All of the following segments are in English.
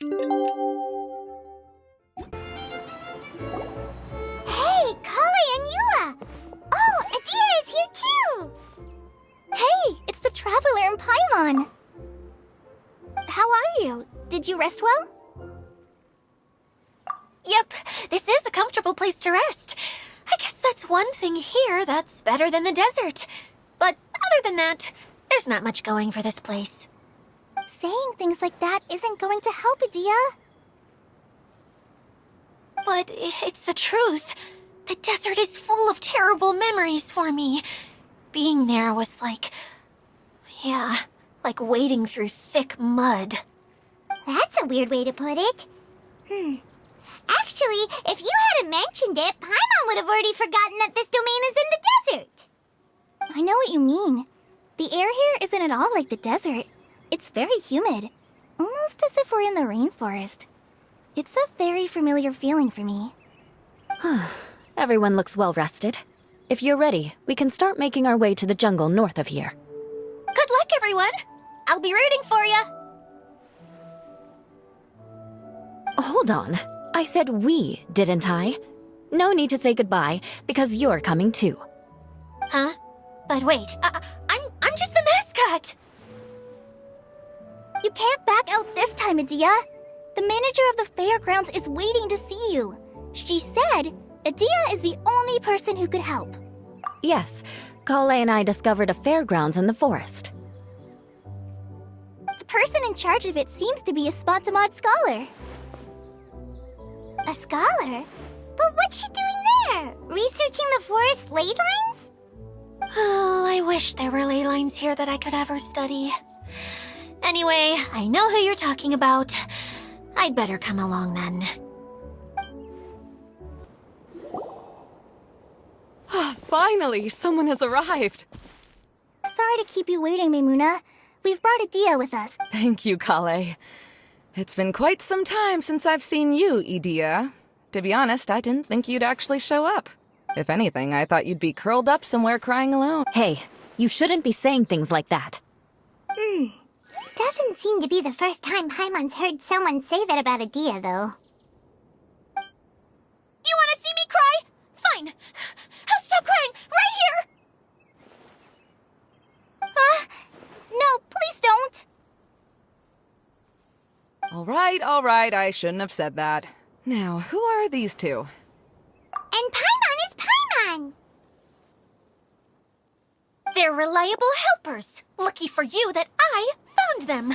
Hey, Kale and Eula! Oh, Adia is here too! Hey, it's the Traveler and Paimon! How are you? Did you rest well? Yep, this is a comfortable place to rest. I guess that's one thing here that's better than the desert. But other than that, there's not much going for this place. Saying things like that isn't going to help, Adia. But it's the truth. The desert is full of terrible memories for me. Being there was like wading through thick mud. That's a weird way to put it. Actually, if you hadn't mentioned it, Paimon would have already forgotten that this domain is in the desert. I know what you mean. The air here isn't at all like the desert. It's very humid, almost as if we're in the rainforest. It's a very familiar feeling for me. Everyone looks well rested. If you're ready, we can start making our way to the jungle north of here. Good luck, everyone! I'll be rooting for you! Hold on. I said we, didn't I? No need to say goodbye, because you're coming too. Huh? But wait, I'm just the mascot! You can't back out this time, Adia. The manager of the fairgrounds is waiting to see you. She said Adia is the only person who could help. Yes, Kale and I discovered a fairgrounds in the forest. The person in charge of it seems to be a Spontamod scholar. A scholar? But what's she doing there? Researching the forest ley lines? Oh, I wish there were ley lines here that I could ever study. Anyway, I know who you're talking about. I'd better come along then. Finally, someone has arrived. Sorry to keep you waiting, Maimuna. We've brought Adia with us. Thank you, Kale. It's been quite some time since I've seen you, Idia. To be honest, I didn't think you'd actually show up. If anything, I thought you'd be curled up somewhere crying alone. Hey, you shouldn't be saying things like that. Doesn't seem to be the first time Paimon's heard someone say that about Adia, though. You want to see me cry? Fine. I'll stop crying right here! No, please don't! All right, I shouldn't have said that. Now, who are these two? And Paimon is Paimon! They're reliable helpers. Lucky for you that I found them.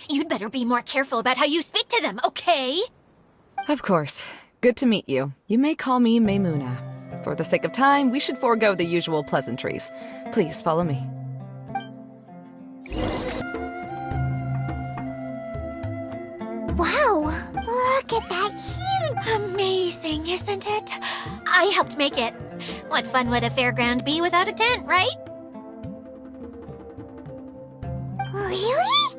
You'd better be more careful about how you speak to them, okay? Of course. Good to meet you. You may call me Maimuna. For the sake of time, we should forego the usual pleasantries. Please follow me. Wow, look at that huge... Amazing, isn't it? I helped make it. What fun would a fairground be without a tent, right? Really?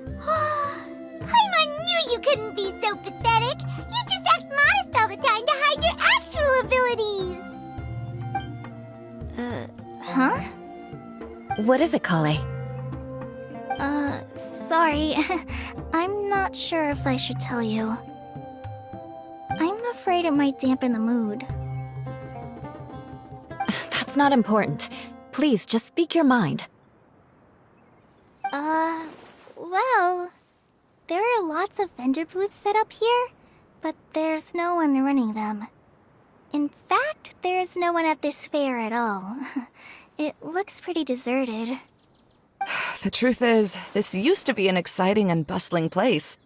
Paimon knew you couldn't be so pathetic. You just act modest all the time to hide your actual abilities. Huh? What is it, Kale? Sorry. I'm not sure if I should tell you. I'm afraid it might dampen the mood. That's not important. Please, just speak your mind. Well, there are lots of vendor booths set up here, but there's no one running them. In fact, there's no one at this fair at all. It looks pretty deserted. The truth is, this used to be an exciting and bustling place.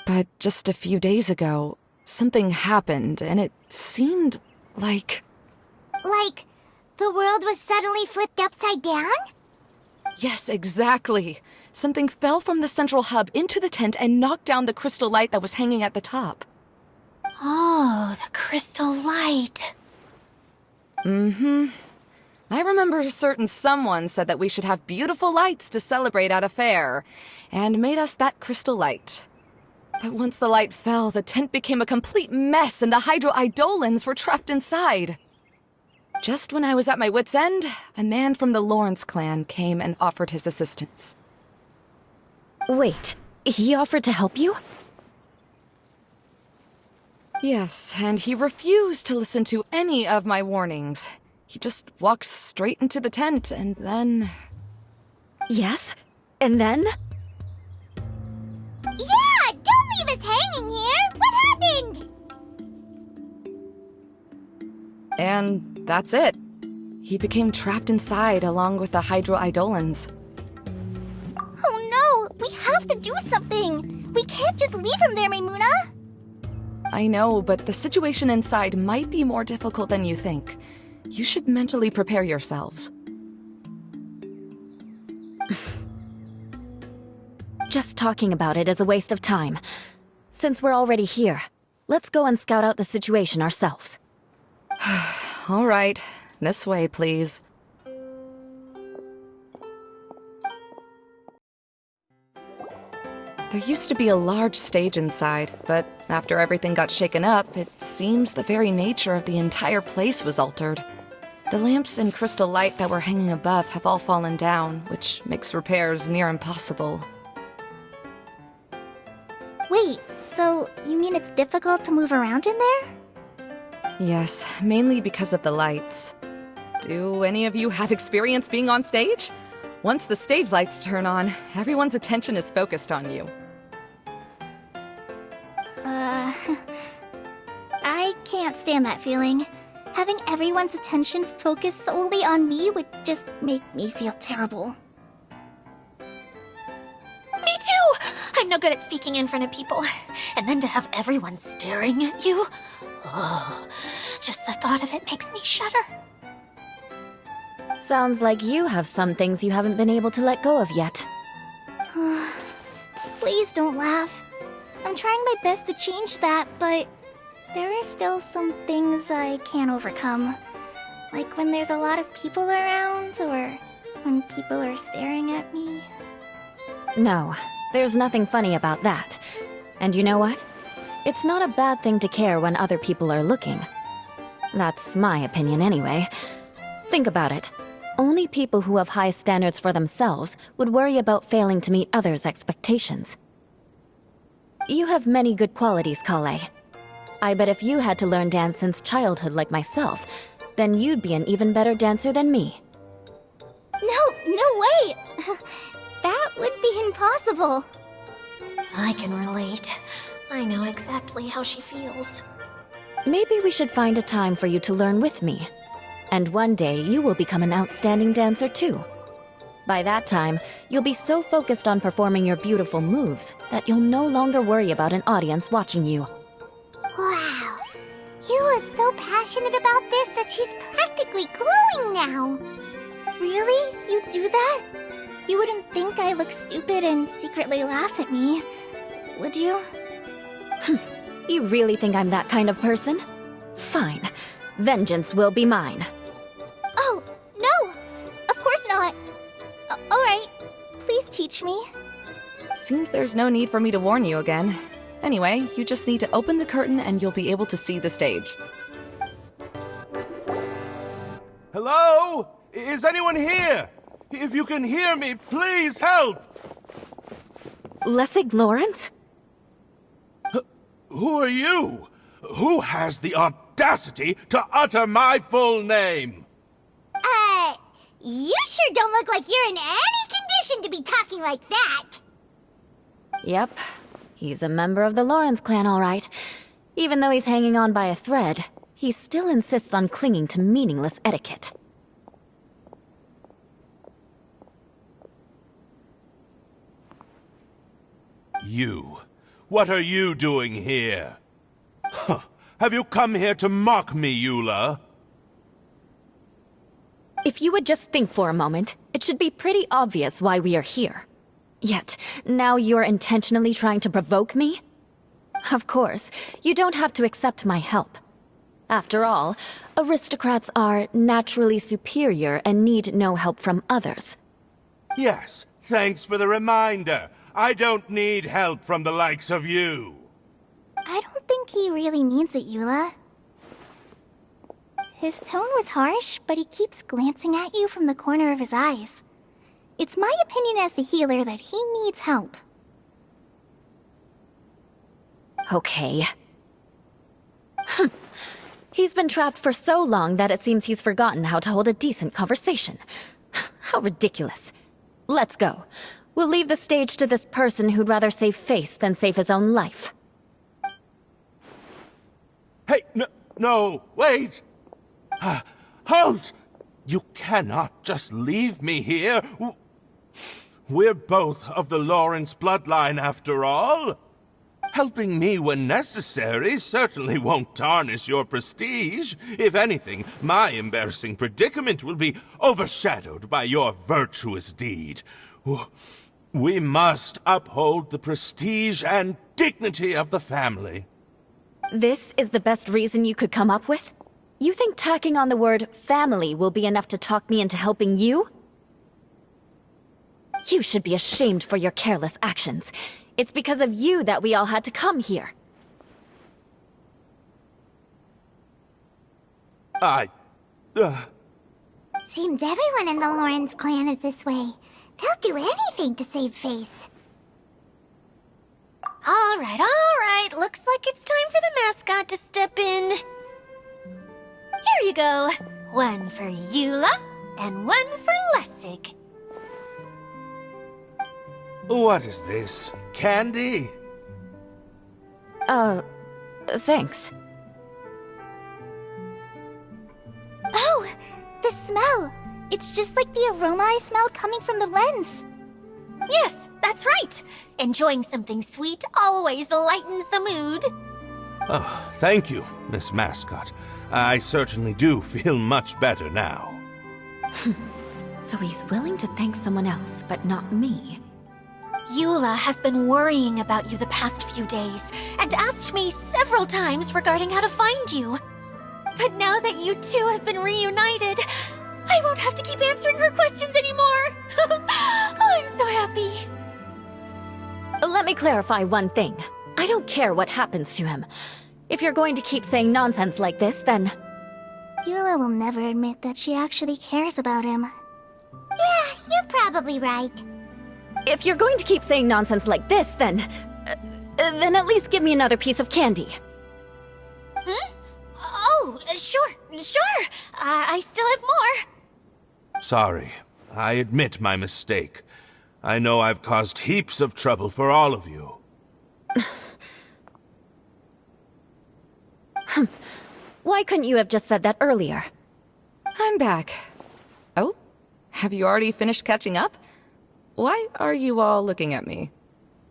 But just a few days ago, something happened, and it seemed like... Like, the world was suddenly flipped upside down? Yes, exactly. Something fell from the central hub into the tent and knocked down the crystal light that was hanging at the top. Oh, the crystal light. I remember a certain someone said that we should have beautiful lights to celebrate at a fair, and made us that crystal light. But once the light fell, the tent became a complete mess and the Hydro-Eidolons were trapped inside. Just when I was at my wit's end, a man from the Lawrence clan came and offered his assistance. Wait, he offered to help you? Yes, and he refused to listen to any of my warnings. He just walked straight into the tent, and then... Yes? And then? Yeah! Don't leave us hanging here! What happened? And that's it. He became trapped inside along with the hydroidolans. Oh no! We have to do something! We can't just leave him there, Maimuna! I know, but the situation inside might be more difficult than you think. You should mentally prepare yourselves. Just talking about it is a waste of time. Since we're already here, let's go and scout out the situation ourselves. All right, this way, please. There used to be a large stage inside, but after everything got shaken up, it seems the very nature of the entire place was altered. The lamps and crystal light that were hanging above have all fallen down, which makes repairs near impossible. Wait, so you mean it's difficult to move around in there? Yes, mainly because of the lights. Do any of you have experience being on stage? Once the stage lights turn on, everyone's attention is focused on you. I can't stand that feeling. Having everyone's attention focused solely on me would just make me feel terrible. Me too! I'm no good at speaking in front of people. And then to have everyone staring at you. Oh, just the thought of it makes me shudder. Sounds like you have some things you haven't been able to let go of yet. Please don't laugh. I'm trying my best to change that, but there are still some things I can't overcome. Like when there's a lot of people around, or when people are staring at me. No, there's nothing funny about that. And you know what? It's not a bad thing to care when other people are looking. That's my opinion anyway. Think about it. Only people who have high standards for themselves would worry about failing to meet others' expectations. You have many good qualities, Kale. I bet if you had to learn dance since childhood like myself, then you'd be an even better dancer than me. No way! That would be impossible. I can relate. I know exactly how she feels. Maybe we should find a time for you to learn with me. And one day, you will become an outstanding dancer too. By that time, you'll be so focused on performing your beautiful moves that you'll no longer worry about an audience watching you. Wow. Eula's so passionate about this that she's practically glowing now. Really? You do that? You wouldn't think I look stupid and secretly laugh at me, would you? You really think I'm that kind of person? Fine. Vengeance will be mine. Oh, no! Of course not. Alright, please teach me. Seems there's no need for me to warn you again. Anyway, you just need to open the curtain and you'll be able to see the stage. Hello? Is anyone here? If you can hear me, please help! Lessig Lawrence? Who are you? Who has the audacity to utter my full name? You sure don't look like you're in any condition to be talking like that. Yep. He's a member of the Lawrence clan, all right. Even though he's hanging on by a thread, he still insists on clinging to meaningless etiquette. You. What are you doing here? Huh. Have you come here to mock me, Eula? If you would just think for a moment, it should be pretty obvious why we are here. Yet, now you're intentionally trying to provoke me? Of course, you don't have to accept my help. After all, aristocrats are naturally superior and need no help from others. Yes, thanks for the reminder. I don't need help from the likes of you. I don't think he really means it, Eula. His tone was harsh, but he keeps glancing at you from the corner of his eyes. It's my opinion as the healer that he needs help. Okay. He's been trapped for so long that it seems he's forgotten how to hold a decent conversation. How ridiculous. Let's go. We'll leave the stage to this person who'd rather save face than save his own life. Hey, no, wait! Halt! You cannot just leave me here. We're both of the Lawrence bloodline, after all. Helping me when necessary certainly won't tarnish your prestige. If anything, my embarrassing predicament will be overshadowed by your virtuous deed. We must uphold the prestige and dignity of the family. This is the best reason you could come up with? You think tacking on the word family will be enough to talk me into helping you? You should be ashamed for your careless actions. It's because of you that we all had to come here. Seems everyone in the Lawrence clan is this way. They'll do anything to save face. All right. Looks like it's time for the mascot to step in. Here you go. One for Eula, and one for Lessig. What is this? Candy? Thanks. Oh, the smell. It's just like the aroma I smelled coming from the lens. Yes, that's right. Enjoying something sweet always lightens the mood. Oh, thank you, Miss Mascot. I certainly do feel much better now. So he's willing to thank someone else, but not me. Eula has been worrying about you the past few days and asked me several times regarding how to find you. But now that you two have been reunited, I won't have to keep answering her questions anymore. Oh, I'm so happy. Let me clarify one thing. I don't care what happens to him. If you're going to keep saying nonsense like this, then... Eula will never admit that she actually cares about him. Yeah, you're probably right. If you're going to keep saying nonsense like this, then at least give me another piece of candy. Oh, sure. I still have more. Sorry. I admit my mistake. I know I've caused heaps of trouble for all of you. Why couldn't you have just said that earlier? I'm back. Oh? Have you already finished catching up? Why are you all looking at me?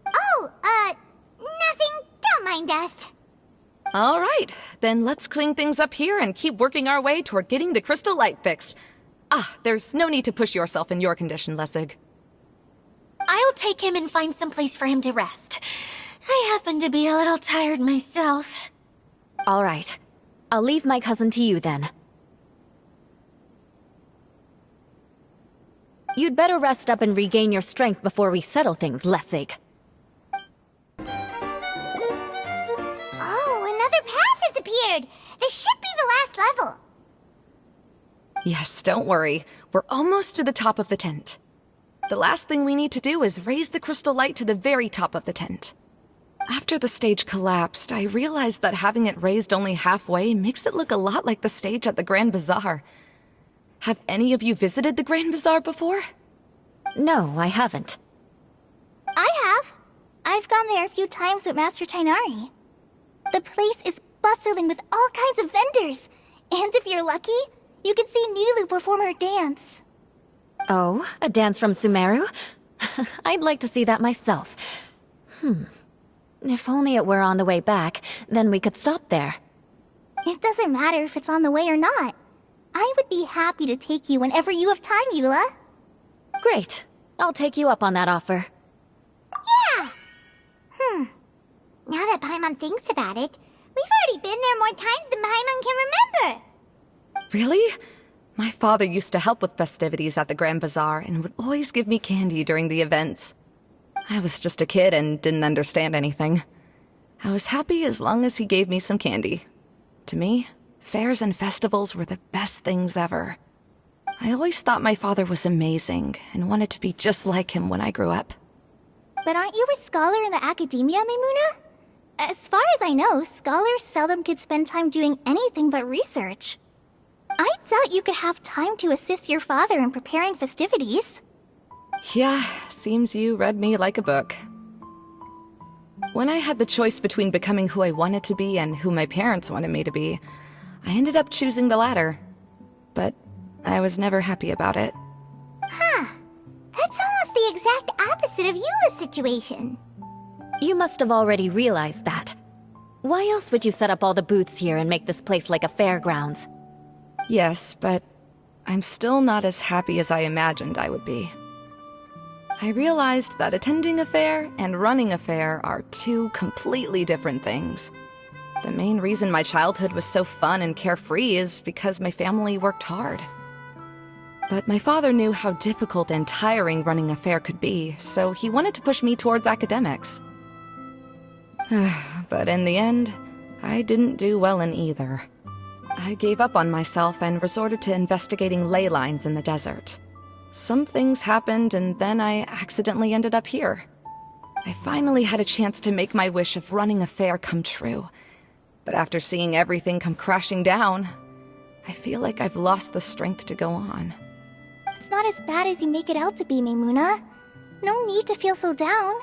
Oh, nothing. Don't mind us. All right, then let's clean things up here and keep working our way toward getting the crystal light fixed. There's no need to push yourself in your condition, Lessig. I'll take him and find some place for him to rest. I happen to be a little tired myself. All right. I'll leave my cousin to you then. You'd better rest up and regain your strength before we settle things, Lessig. Oh, another path has appeared. This should be the last level. Yes, don't worry. We're almost to the top of the tent. The last thing we need to do is raise the crystal light to the very top of the tent. After the stage collapsed, I realized that having it raised only halfway makes it look a lot like the stage at the Grand Bazaar. Have any of you visited the Grand Bazaar before? No, I haven't. I have. I've gone there a few times with Master Tainari. The place is bustling with all kinds of vendors. And if you're lucky, you can see Nulu perform her dance. Oh, a dance from Sumeru? I'd like to see that myself. If only it were on the way back, then we could stop there. It doesn't matter if it's on the way or not. I would be happy to take you whenever you have time, Eula. Great. I'll take you up on that offer. Yeah! Now that Paimon thinks about it, we've already been there more times than Paimon can remember. Really? My father used to help with festivities at the Grand Bazaar and would always give me candy during the events. I was just a kid and didn't understand anything. I was happy as long as he gave me some candy. To me, fairs and festivals were the best things ever. I always thought my father was amazing and wanted to be just like him when I grew up. But aren't you a scholar in the academia, Maimuna? As far as I know, scholars seldom could spend time doing anything but research. I doubt you could have time to assist your father in preparing festivities. Yeah, seems you read me like a book. When I had the choice between becoming who I wanted to be and who my parents wanted me to be, I ended up choosing the latter. But I was never happy about it. That's almost the exact opposite of Eula's situation. You must have already realized that. Why else would you set up all the booths here and make this place like a fairgrounds? Yes, but I'm still not as happy as I imagined I would be. I realized that attending a fair and running a fair are two completely different things. The main reason my childhood was so fun and carefree is because my family worked hard. But my father knew how difficult and tiring running a fair could be, so he wanted to push me towards academics. But in the end, I didn't do well in either. I gave up on myself and resorted to investigating ley lines in the desert. Some things happened, and then I accidentally ended up here. I finally had a chance to make my wish of running a fair come true. But after seeing everything come crashing down, I feel like I've lost the strength to go on. It's not as bad as you make it out to be, Maimuna. No need to feel so down.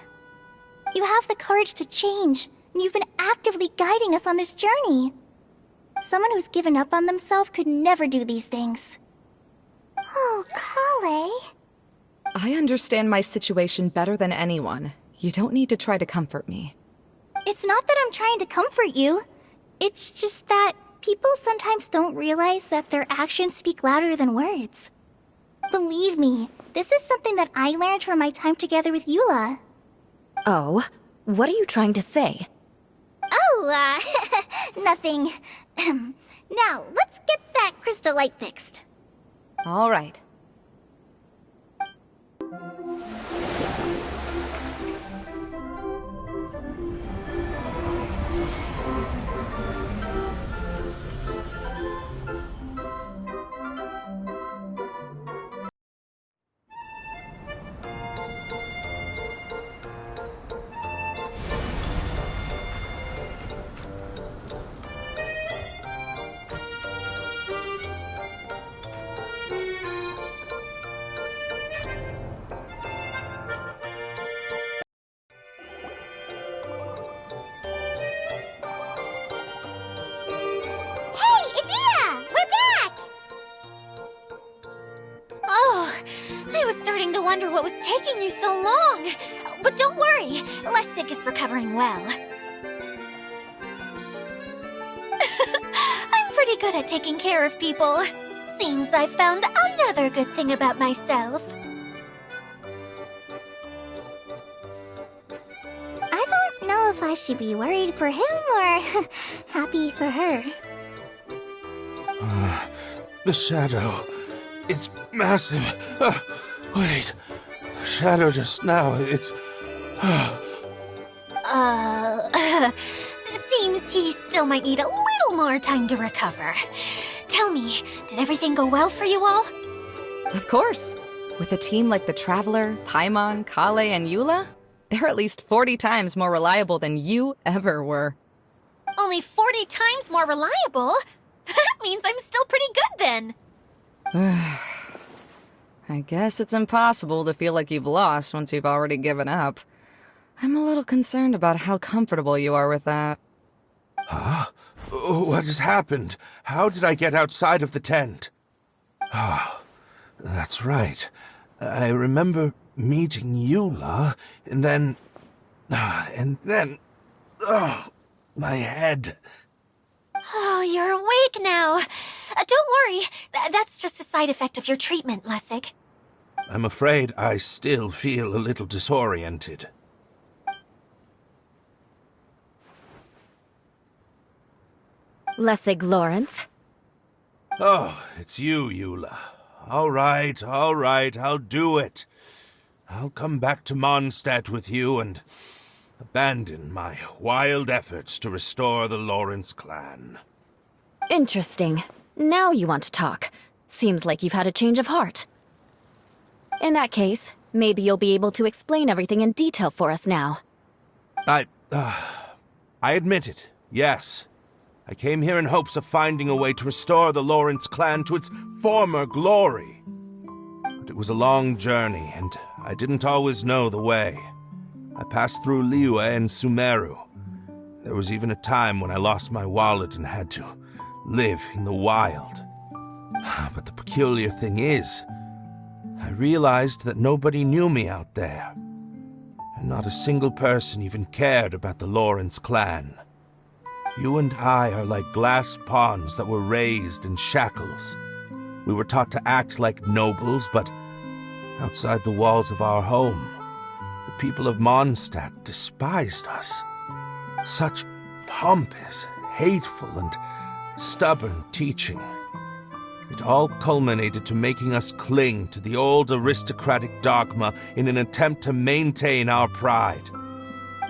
You have the courage to change, and you've been actively guiding us on this journey. Someone who's given up on themselves could never do these things. Oh, Kale. I understand my situation better than anyone. You don't need to try to comfort me. It's not that I'm trying to comfort you. It's just that people sometimes don't realize that their actions speak louder than words. Believe me, this is something that I learned from my time together with Eula. Oh, what are you trying to say? Oh, nothing. Now, let's get that crystal light fixed. All right. Hey, Idea! We're back! Oh, I was starting to wonder what was taking you so long. But don't worry, Lessig is recovering well. I'm pretty good at taking care of people. Seems I've found another good thing about myself. I don't know if I should be worried for him or happy for her. The shadow. It's massive. Wait. The shadow just now. It's... Seems he still might need a little more time to recover. Tell me, did everything go well for you all? Of course. With a team like the Traveler, Paimon, Kale, and Eula, they're at least 40 times more reliable than you ever were. Only 40 times more reliable? That means I'm still pretty good then. I guess it's impossible to feel like you've lost once you've already given up. I'm a little concerned about how comfortable you are with that. Huh? What has happened? How did I get outside of the tent? Ah, that's right. I remember meeting Eula, and then... Oh, my head. Oh, you're awake now. Don't worry, that's just a side effect of your treatment, Lessig. I'm afraid I still feel a little disoriented. Lessig Lawrence? Oh, it's you, Eula. All right, I'll do it. I'll come back to Mondstadt with you and abandon my wild efforts to restore the Lawrence clan. Interesting. Now you want to talk. Seems like you've had a change of heart. In that case, maybe you'll be able to explain everything in detail for us now. I admit it, yes. I came here in hopes of finding a way to restore the Lawrence clan to its former glory. But it was a long journey, and I didn't always know the way. I passed through Liyue and Sumeru. There was even a time when I lost my wallet and had to live in the wild. But the peculiar thing is, I realized that nobody knew me out there. And not a single person even cared about the Lawrence clan. You and I are like glass pawns that were raised in shackles. We were taught to act like nobles, but outside the walls of our home, the people of Mondstadt despised us. Such pompous, hateful, and stubborn teaching. It all culminated to making us cling to the old aristocratic dogma in an attempt to maintain our pride.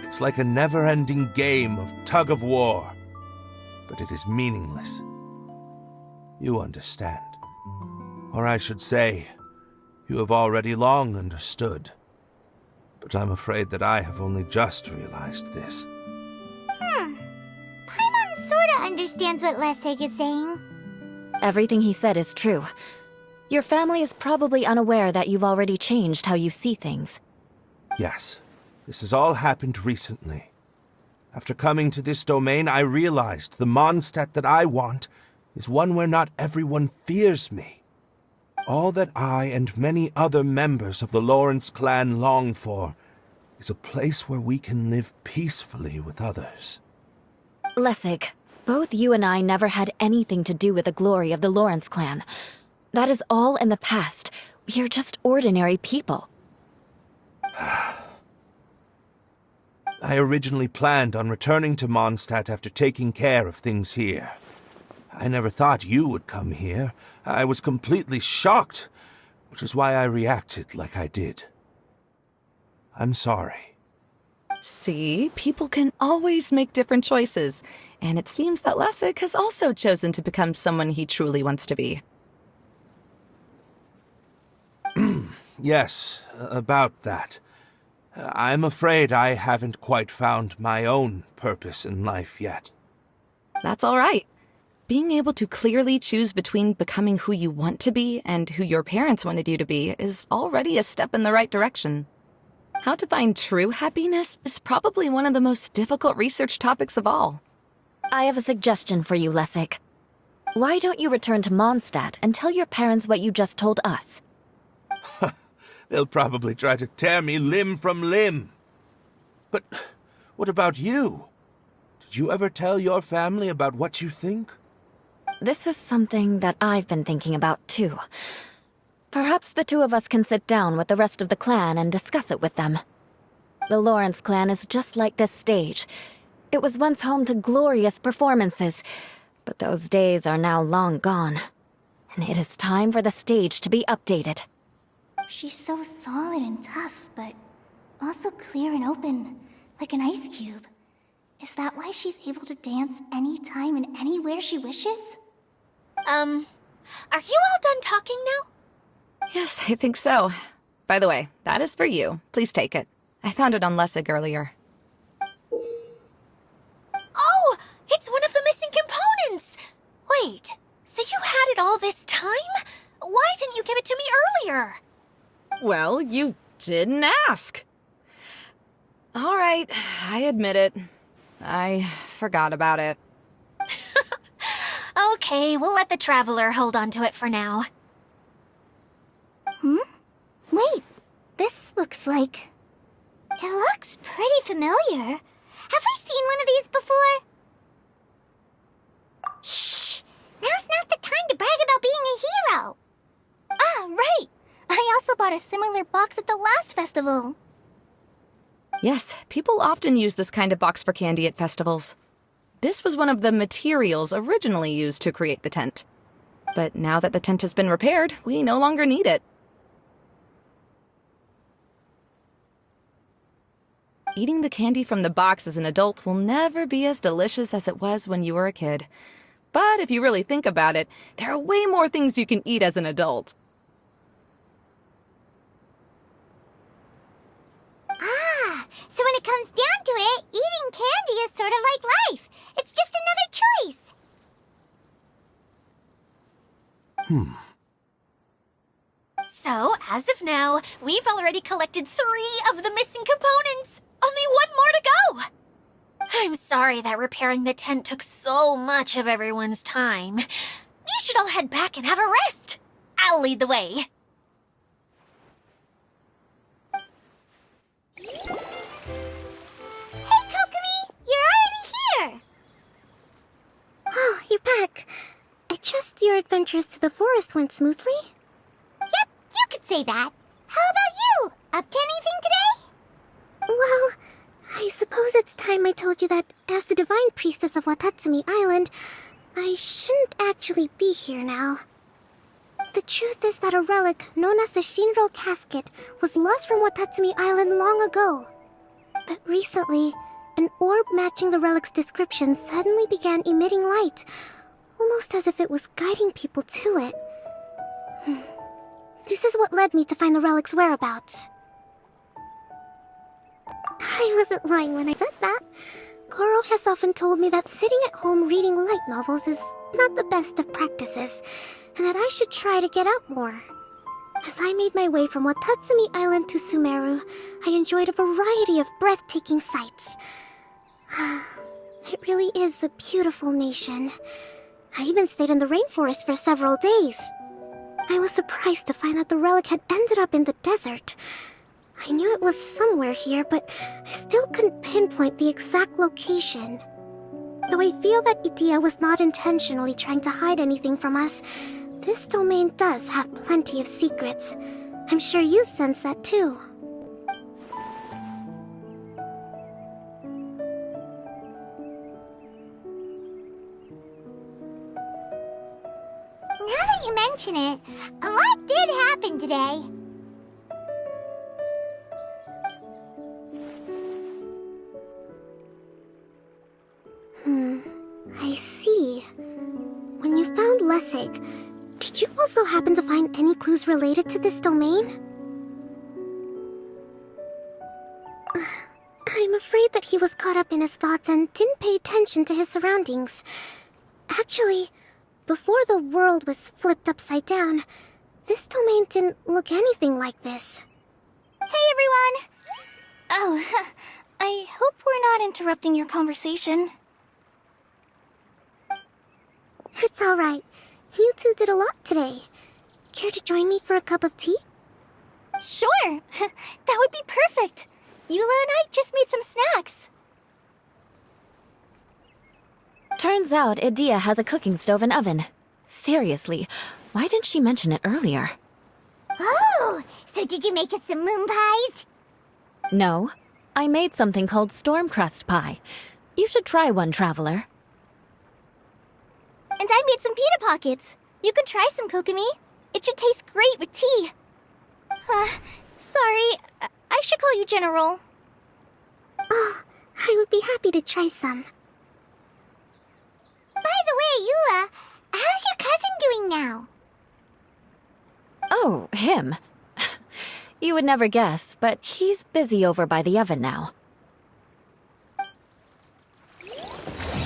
It's like a never-ending game of tug-of-war, but it is meaningless. You understand. Or I should say, you have already long understood. But I'm afraid that I have only just realized this. Paimon sorta understands what Lessig is saying. Everything he said is true. Your family is probably unaware that you've already changed how you see things. Yes, this has all happened recently. After coming to this domain, I realized the Mondstadt that I want is one where not everyone fears me. All that I and many other members of the Lawrence clan long for is a place where we can live peacefully with others. Lessig, both you and I never had anything to do with the glory of the Lawrence clan. That is all in the past. We are just ordinary people. I originally planned on returning to Mondstadt after taking care of things here. I never thought you would come here. I was completely shocked, which is why I reacted like I did. I'm sorry. See, people can always make different choices, and it seems that Lessig has also chosen to become someone he truly wants to be. Yes, about that. I'm afraid I haven't quite found my own purpose in life yet. That's all right. Being able to clearly choose between becoming who you want to be and who your parents wanted you to be is already a step in the right direction. How to find true happiness is probably one of the most difficult research topics of all. I have a suggestion for you, Lessig. Why don't you return to Mondstadt and tell your parents what you just told us? They'll probably try to tear me limb from limb. But what about you? Did you ever tell your family about what you think? This is something that I've been thinking about, too. Perhaps the two of us can sit down with the rest of the clan and discuss it with them. The Lawrence clan is just like this stage. It was once home to glorious performances, but those days are now long gone. And it is time for the stage to be updated. She's so solid and tough, but also clear and open, like an ice cube. Is that why she's able to dance anytime and anywhere she wishes? Are you all done talking now? Yes, I think so. By the way, that is for you. Please take it. I found it on Lessig earlier. Oh, it's one of the missing components! Wait, so you had it all this time? Why didn't you give it to me earlier? Well, you didn't ask. All right, I admit it. I forgot about it. Okay, we'll let the Traveler hold on to it for now. Wait, this looks like... It looks pretty familiar. Have we seen one of these before? Shh! Now's not the time to brag about being a hero! Ah, right! I also bought a similar box at the last festival. Yes, people often use this kind of box for candy at festivals. This was one of the materials originally used to create the tent. But now that the tent has been repaired, we no longer need it. Eating the candy from the box as an adult will never be as delicious as it was when you were a kid. But if you really think about it, there are way more things you can eat as an adult. Ah, so when it comes down to it, eating candy is sort of like So, as of now, we've already collected 3 of the missing components. Only 1 more to go. I'm sorry that repairing the tent took so much of everyone's time. You should all head back and have a rest. I'll lead the way. Hey, Kokomi! You're already here! Oh, you're back. I trust your adventures to the forest went smoothly? Yep, you could say that. How about you? Up to anything today? Well, I suppose it's time I told you that as the divine priestess of Watatsumi Island, I shouldn't actually be here now. The truth is that a relic known as the Shinro casket was lost from Watatsumi Island long ago. But recently, an orb matching the relic's description suddenly began emitting light, almost as if it was guiding people to it. This is what led me to find the relic's whereabouts. I wasn't lying when I said that. Goro has often told me that sitting at home reading light novels is not the best of practices, and that I should try to get out more. As I made my way from Watatsumi Island to Sumeru, I enjoyed a variety of breathtaking sights. It really is a beautiful nation. I even stayed in the rainforest for several days. I was surprised to find that the relic had ended up in the desert. I knew it was somewhere here, but I still couldn't pinpoint the exact location. Though I feel that Itia was not intentionally trying to hide anything from us, this domain does have plenty of secrets. I'm sure you've sensed that too. Now that you mention it, a lot did happen today. I see. When you found Lessig, did you also happen to find any clues related to this domain? I'm afraid that he was caught up in his thoughts and didn't pay attention to his surroundings. Actually, before the world was flipped upside down, this domain didn't look anything like this. Hey, everyone! Oh, I hope we're not interrupting your conversation. It's alright. You two did a lot today. Care to join me for a cup of tea? Sure! That would be perfect! Eula and I just made some snacks. Turns out Idia has a cooking stove and oven. Seriously, why didn't she mention it earlier? Oh, so did you make us some moon pies? No, I made something called storm crust pie. You should try one, traveler. And I made some pita pockets. You could try some, Kokomi. It should taste great with tea. Sorry, I should call you General. Oh, I would be happy to try some. By the way, Eula, how's your cousin doing now? Oh, him. You would never guess, but he's busy over by the oven now.